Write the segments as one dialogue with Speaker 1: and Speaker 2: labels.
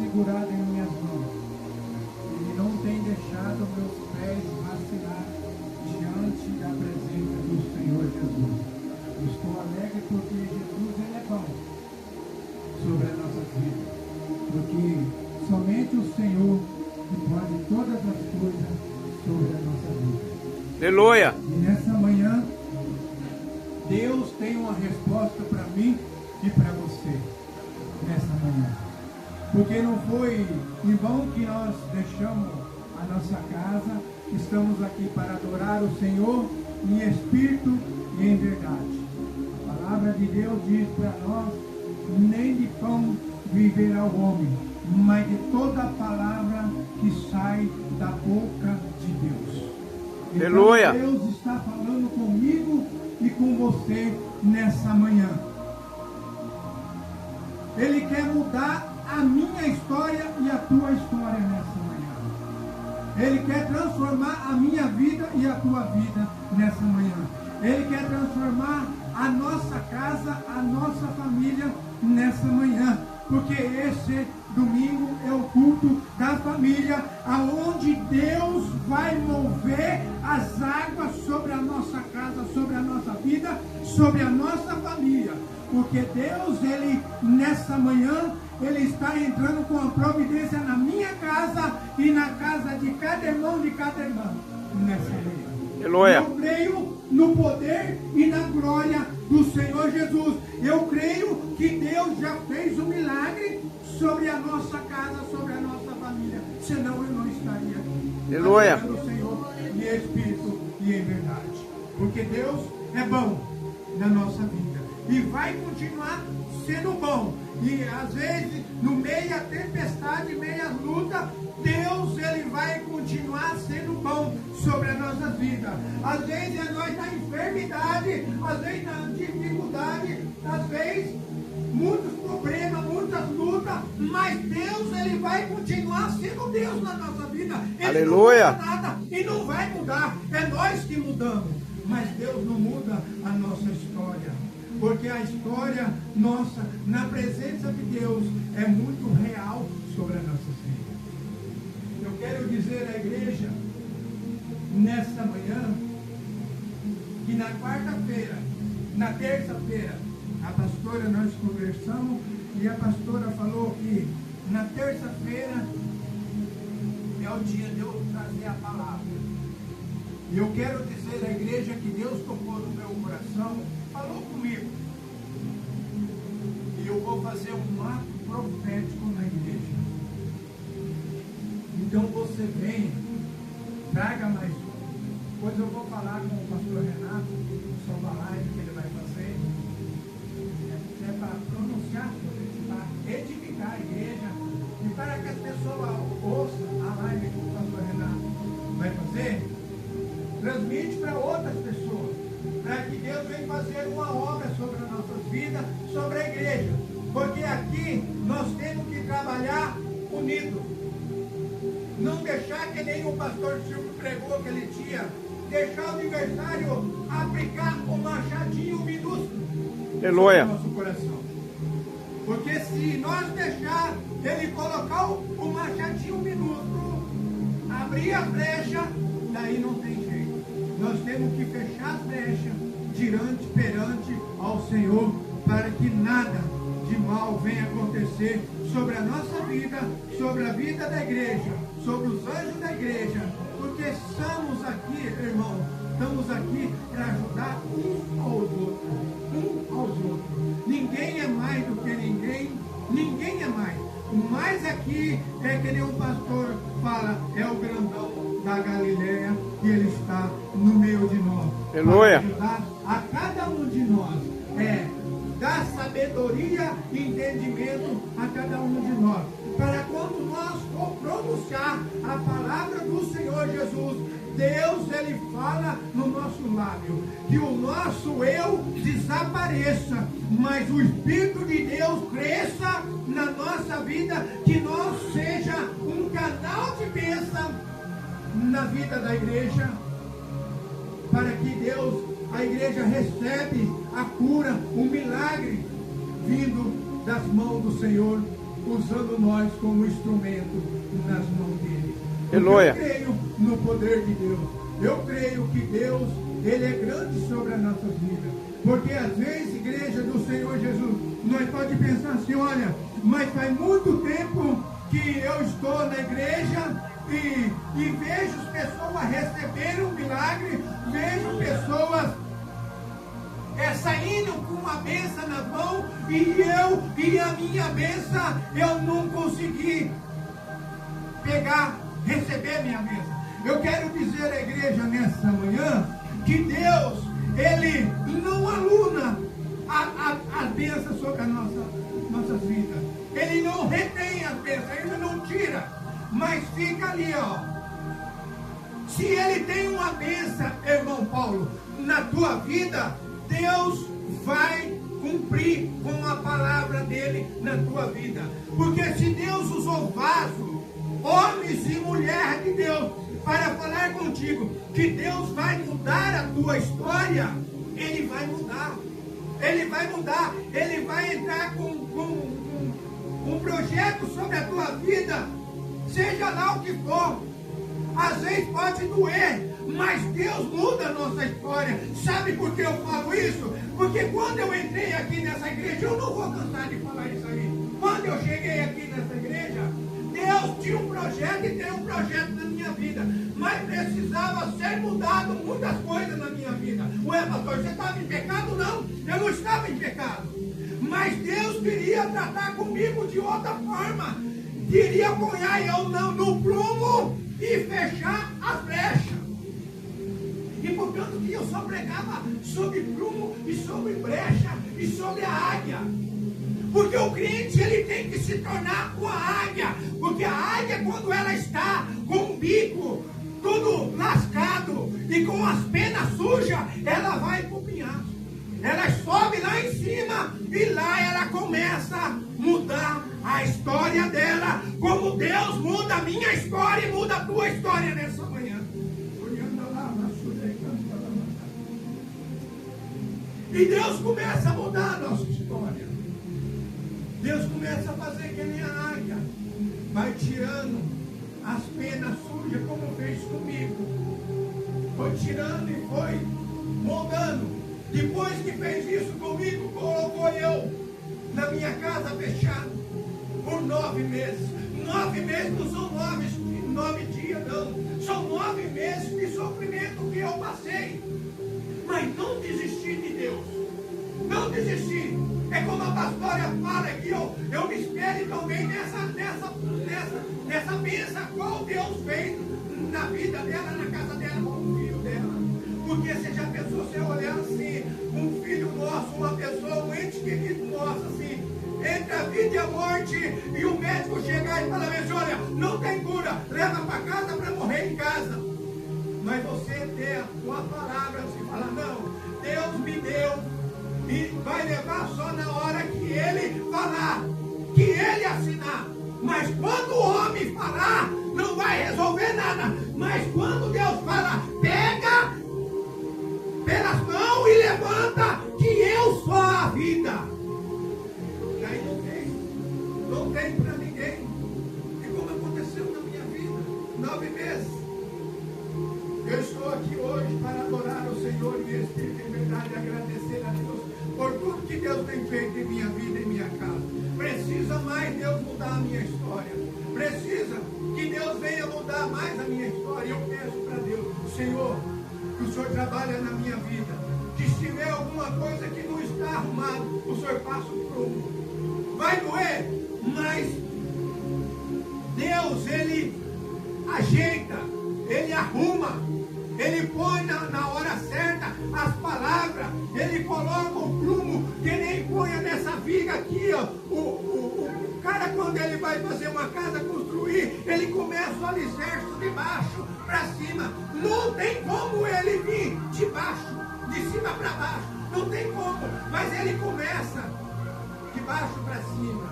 Speaker 1: segurado em minhas mãos. Ele não tem deixado meus pés vacilar diante da presença do Senhor Jesus. Eu estou alegre porque Jesus ele é bom sobre as nossas vidas. Porque somente o Senhor pode todas as coisas sobre a nossa vida.
Speaker 2: Aleluia.
Speaker 1: E nessa manhã, Deus tem uma resposta para mim e para você. Nessa manhã. Porque não foi em vão que nós deixamos a nossa casa. Estamos aqui para adorar o Senhor em espírito e em verdade. A palavra de Deus diz para nós: nem de pão viverá o homem, mas de toda a palavra que sai da boca de Deus. Então,
Speaker 2: Aleluia.
Speaker 1: Deus está falando comigo e com você nessa manhã. Ele quer mudar a minha história e a tua história nessa manhã. Ele quer transformar a minha vida e a tua vida nessa manhã. Ele quer transformar a nossa casa, a nossa família nessa manhã. Porque esse domingo é o culto da família, aonde Deus vai mover as águas sobre a nossa casa, sobre a nossa vida, sobre a nossa família. Porque Deus, ele nessa manhã, ele está entrando com a providência na minha casa e na casa de cada irmão, de cada irmã nessa manhã.
Speaker 2: Aleluia.
Speaker 1: Eu creio no poder e na glória do Senhor Jesus. Eu creio que Deus já fez um milagre sobre a nossa casa, sobre a nossa família. Senão eu não estaria aqui.
Speaker 2: Aleluia.
Speaker 1: Adorando o Senhor em espírito e em verdade. Porque Deus é bom na nossa vida. E vai continuar sendo bom. E às vezes, no meio da tempestade, meio da luta, Deus ele vai continuar sendo bom sobre as nossas vidas. Às vezes nós na enfermidade, às vezes na dificuldade, às vezes muitos problemas, muitas lutas, mas Deus ele vai continuar sendo Deus na nossa vida. Ele
Speaker 2: Aleluia.
Speaker 1: não muda nada e não vai mudar. É nós que mudamos, mas Deus não muda a nossa história. Porque a história nossa, na presença de Deus, é muito real sobre as nossas vidas. Eu quero dizer à igreja, nessa manhã, que na quarta-feira, na terça-feira, a pastora, nós conversamos, e a pastora falou que na terça-feira é o dia de eu trazer a palavra. E eu quero dizer à igreja que Deus tocou no meu coração, falou comigo. E eu vou fazer um ato profético na igreja. Então você venha, traga mais um. Depois eu vou falar com o pastor Renato sobre a live que ele vai fazer. É para pronunciar, para edificar a igreja e para que as pessoas ouçam a live que o pastor Renato vai fazer. Transmite para outras pessoas, para que Deus venha fazer uma obra sobre as nossas vidas, sobre a igreja. Porque aqui nós temos que trabalhar unidos. Não deixar que nem o pastor Silvio pregou aquele dia, deixar o adversário aplicar o machadinho minúsculo
Speaker 2: Aleluia.
Speaker 1: no nosso coração. Porque se nós deixar ele colocar o machadinho minúsculo, abrir a brecha, daí não tem jeito. Nós temos que fechar as brechas perante ao Senhor, para que nada de mal venha acontecer sobre a nossa vida, sobre a vida da igreja, sobre os anjos da igreja, porque estamos aqui, irmão, estamos aqui para ajudar uns aos outros. Ninguém é mais do que ninguém é mais. O mais aqui é que nem o pastor fala, é o grandão da Galileia, e ele está no meio de nós.
Speaker 2: Aleluia.
Speaker 1: Para ajudar a cada um de nós. Dar sabedoria e entendimento a cada um de nós. Para quando nós for pronunciar a palavra do Senhor Jesus, Deus, ele fala no nosso lábio, que o nosso eu desapareça, mas o Espírito de Deus cresça na nossa vida, que nós seja um canal de bênção na vida da igreja, para que Deus, a igreja recebe a cura, o milagre vindo das mãos do Senhor usando nós como instrumento nas mãos dele.
Speaker 2: Aleluia.
Speaker 1: Eu creio no poder de Deus. Eu creio que Deus, Ele é grande sobre as nossas vidas. Porque às vezes, igreja do Senhor Jesus, nós podemos pensar assim, olha, mas faz muito tempo que eu estou na igreja e vejo as pessoas receberem um milagre, vejo pessoas saindo com uma bênção na mão e a minha bênção eu não consegui receber minha bênção. Eu quero dizer à igreja nessa manhã que Deus, Ele não aluna as bênçãos sobre as nossas vidas. Ele não retém as bênçãos, Ele não tira, mas fica ali, ó. Se Ele tem uma bênção, irmão Paulo, na tua vida, Deus vai cumprir com a palavra dele na tua vida. Porque se Deus usou vaso, homens e mulheres de Deus, para falar contigo que Deus vai mudar a tua história, Ele vai mudar. Ele vai mudar. Ele vai entrar com um projeto sobre a tua vida, seja lá o que for. Às vezes pode doer, mas Deus muda a nossa história. Sabe por que eu falo isso? Porque quando eu entrei aqui nessa igreja, eu não vou cansar de falar isso aí. Quando eu cheguei aqui nessa igreja, Deus tinha um projeto e tem um projeto na minha vida, mas precisava ser mudado muitas coisas na minha vida. Ué, pastor, você estava em pecado? Não, eu não estava em pecado. Mas Deus queria tratar comigo de outra forma. Queria pôr eu não no prumo e fechar as brechas. E portanto que eu só pregava sobre prumo e sobre brecha e sobre a águia. Porque o crente, ele tem que se tornar com a águia. Porque a águia, quando ela está com o bico tudo lascado e com as penas sujas, ela vai pro pinhasco. Ela sobe lá em cima e lá ela começa a mudar a história dela, como Deus muda a minha história e muda a tua história nessa manhã. E Deus começa a mudar a nossa história. Deus começa a fazer que nem a águia, vai tirando as penas sujas, como fez comigo. Foi tirando e foi moldando. Depois que fez isso comigo, colocou eu na minha casa fechada por 9 meses. 9 meses não são 9 dias, não. São 9 meses de sofrimento que eu passei. Mas não desisti de Deus. Não desisti. É como a pastora fala que eu me espelho também nessa bênção qual Deus fez na vida dela, na casa dela, com o filho dela. Porque você já pensou, você olhar assim, um filho nosso, uma pessoa, um ente querido nosso, assim, entre a vida e a morte, e o médico chegar e falar assim, olha, não tem cura, leva para casa para morrer em casa. Mas você ter a tua palavra, você fala, não, Deus me deu, e vai levar só na hora que Ele falar, que Ele assinar. Mas quando o homem falar, não vai resolver nada. Mas quando Deus fala, pega pelas mãos e levanta, que eu sou a vida. E aí não tem para ninguém. E como aconteceu na minha vida, 9 meses. Eu estou aqui hoje para adorar o Senhor em espírito e verdade, agradecer a Deus por tudo que Deus tem feito em minha vida e em minha casa. Precisa mais Deus mudar a minha história. Precisa que Deus venha mudar mais a minha história. Eu peço para Deus, Senhor, que o Senhor trabalhe na minha vida. Que se tiver alguma coisa que não está arrumado, o Senhor faça o prumo. Vai doer, mas Deus, Ele ajeita, Ele arruma. Ele põe na hora certa as palavras. Ele coloca o prumo, que nem põe nessa viga aqui, ó. O cara, quando ele vai fazer uma casa, construir, ele começa o alicerce de baixo para cima. Não tem como ele vir de baixo, de cima para baixo. Não tem como. Mas ele começa de baixo para cima.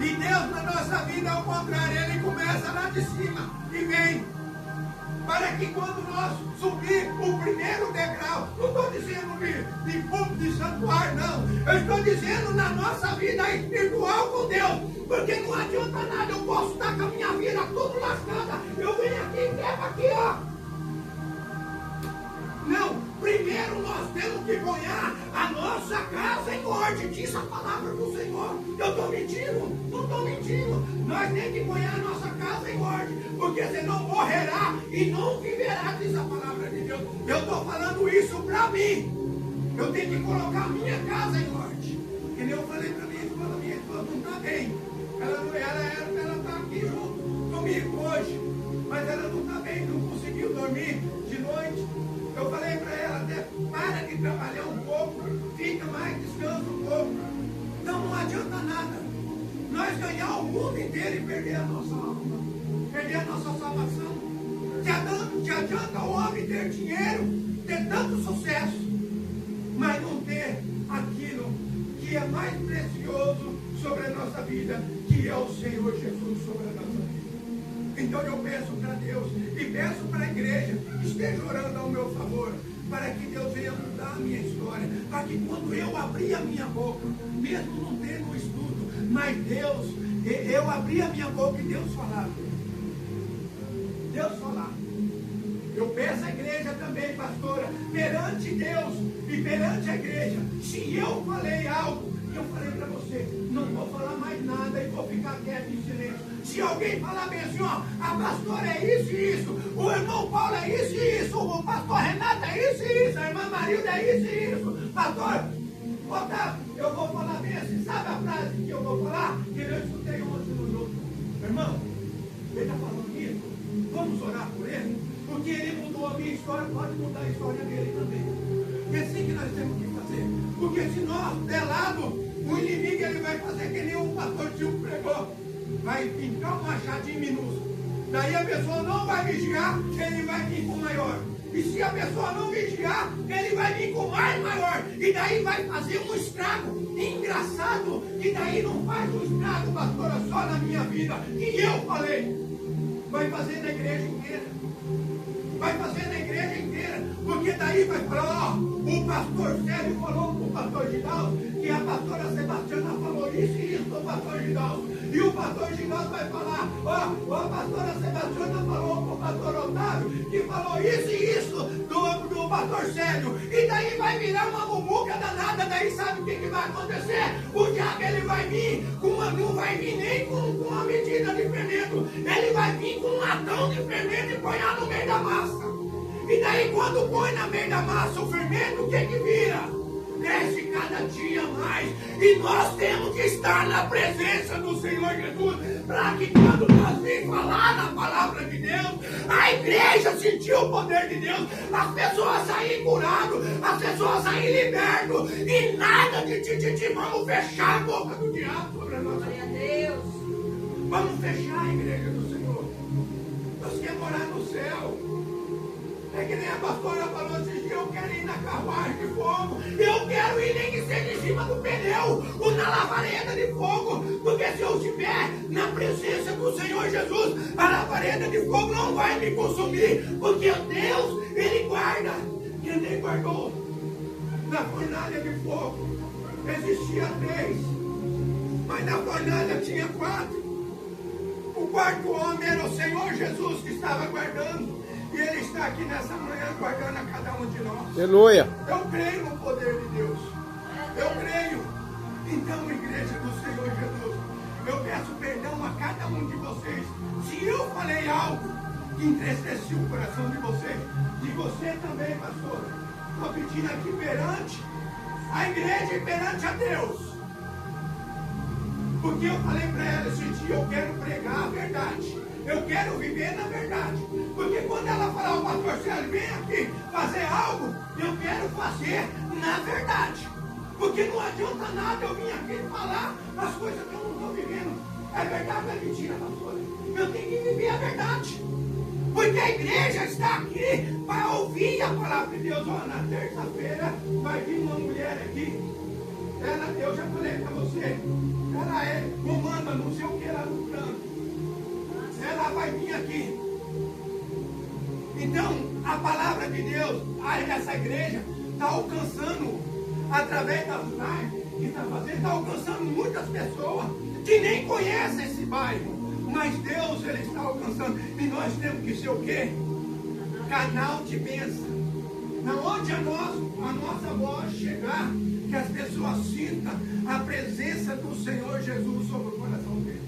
Speaker 1: E Deus na nossa vida, ao contrário, Ele começa lá de cima e vem. para que quando nós subir o primeiro degrau, não estou dizendo de púlpito, de santuário, não. Eu estou dizendo na nossa vida espiritual com Deus. Porque não adianta nada, eu posso estar com a minha vida tudo lascada. Eu venho aqui e quebro aqui, ó. Não, primeiro nós temos que ganhar a nossa casa em ordem. Diz a palavra do Senhor. Eu estou mentindo? Não estou mentindo. Nós temos que ganhar a nossa casa em ordem. Porque senão morrerá e não viverá, diz a palavra de Deus. Eu estou falando isso para mim. Eu tenho que colocar a minha casa em ordem. Que nem eu falei para minha esposa não está bem. Ela está aqui junto comigo hoje. Mas ela não está bem, não conseguiu dormir de noite. Eu falei para ela até, para de trabalhar um pouco, fica mais, descansa um pouco. Então não adianta nada nós ganhar o mundo inteiro e perder a nossa alma, perder a nossa salvação. Te adianta o homem ter dinheiro, ter tanto sucesso, mas não ter aquilo que é mais precioso sobre a nossa vida, que é o Senhor Jesus sobre a nossa vida. Então eu peço para Deus e peço para a igreja que esteja orando ao meu favor, para que Deus venha mudar a minha história, para que quando eu abrir a minha boca, mesmo não tendo estudo, mas Deus, eu abri a minha boca e Deus falar. Deus falar. Eu peço à igreja também, pastora, perante Deus e perante a igreja, se eu falei algo, eu falei para você, não vou falar mais nada e vou ficar quieto em silêncio. Se alguém falar bem assim, ó, a pastora é isso e isso, o irmão Paulo é isso e isso, o pastor Renato é isso e isso, a irmã Marilda é isso e isso, pastor Otávio, eu vou falar bem assim, sabe a frase que eu vou falar? Que eu escutei ontem no jogo. Irmão, ele está falando isso, vamos orar por ele, porque ele mudou a minha história, pode mudar a história dele também. É assim que nós temos que fazer, porque se nós der lado, o inimigo ele vai fazer que nem o pastor Silvio pregou. Vai pintar um machadinho minúsculo. Daí a pessoa não vai vigiar, ele vai vir com maior. E se a pessoa não vigiar, ele vai vir com mais maior. E daí vai fazer um estrago. Engraçado que daí não faz um estrago, pastora, só na minha vida. E eu falei. Vai fazer na igreja inteira. Vai fazer na igreja inteira. Porque daí vai falar, ó, o pastor Sérgio falou com o pastor Gidalgo que a pastora Sebastiana falou isso e isso do pastor Gidalgo. E o pastor Gidalgo vai falar, ó, a pastora Sebastiana falou com o pastor Otávio que falou isso e isso do pastor Sérgio. E daí vai virar uma mumuca danada. Daí sabe o que vai acontecer? O diabo ele vai vir não vai vir nem com uma medida de fermento. Ele vai vir com um latão de fermento e põe no meio da massa. E daí quando põe na meio da massa o fermento, o que vira? Cresce cada dia mais. E nós temos que estar na presença do Senhor Jesus, para que quando nós vim falar na palavra de Deus, a igreja sentiu o poder de Deus, as pessoas saírem curadas, as pessoas saírem libertas, e nada de tititi. Vamos fechar a boca do diabo sobre a nossa vida. Deus. Vamos fechar a igreja do Senhor. Nós queremos morar no céu. É que nem a pastora falou esses dias, eu quero ir na carruagem de fogo. Eu quero ir nem que seja em cima do pneu ou na lavareda de fogo. Porque se eu estiver na presença do Senhor Jesus, a lavareda de fogo não vai me consumir. Porque Deus, Ele guarda. E Ele guardou na fornalha de fogo. Existia 3, mas na fornalha tinha 4. O quarto homem era o Senhor Jesus que estava guardando. E Ele está aqui nessa manhã guardando a cada um de nós.
Speaker 2: Aleluia.
Speaker 1: Eu creio no poder de Deus. Eu creio. Então, igreja do Senhor Jesus, eu peço perdão a cada um de vocês. Se eu falei algo que entristeci o coração de vocês, de você também, pastor, estou pedindo aqui perante a igreja e perante a Deus. Porque eu falei para ela esse dia, eu quero pregar a verdade. Eu quero viver na verdade. Porque quando ela falar, o pastor Sérgio, vem aqui fazer algo, eu quero fazer na verdade. Porque não adianta nada eu vir aqui falar as coisas que eu não estou vivendo. É verdade ou é mentira, pastor? Eu tenho que viver a verdade. Porque a igreja está aqui para ouvir a palavra de Deus. Ó, na terça-feira vai vir uma mulher aqui. Ela, eu já falei para você, ela comanda não sei o que lá no canto. Ela vai vir aqui. Então, a palavra de Deus, essa igreja está alcançando, através das lives que está fazendo, está alcançando muitas pessoas que nem conhecem esse bairro. Mas Deus, Ele está alcançando. E nós temos que ser o quê? Canal de bênção. Onde a nossa voz chegar, que as pessoas sintam a presença do Senhor Jesus sobre o coração deles.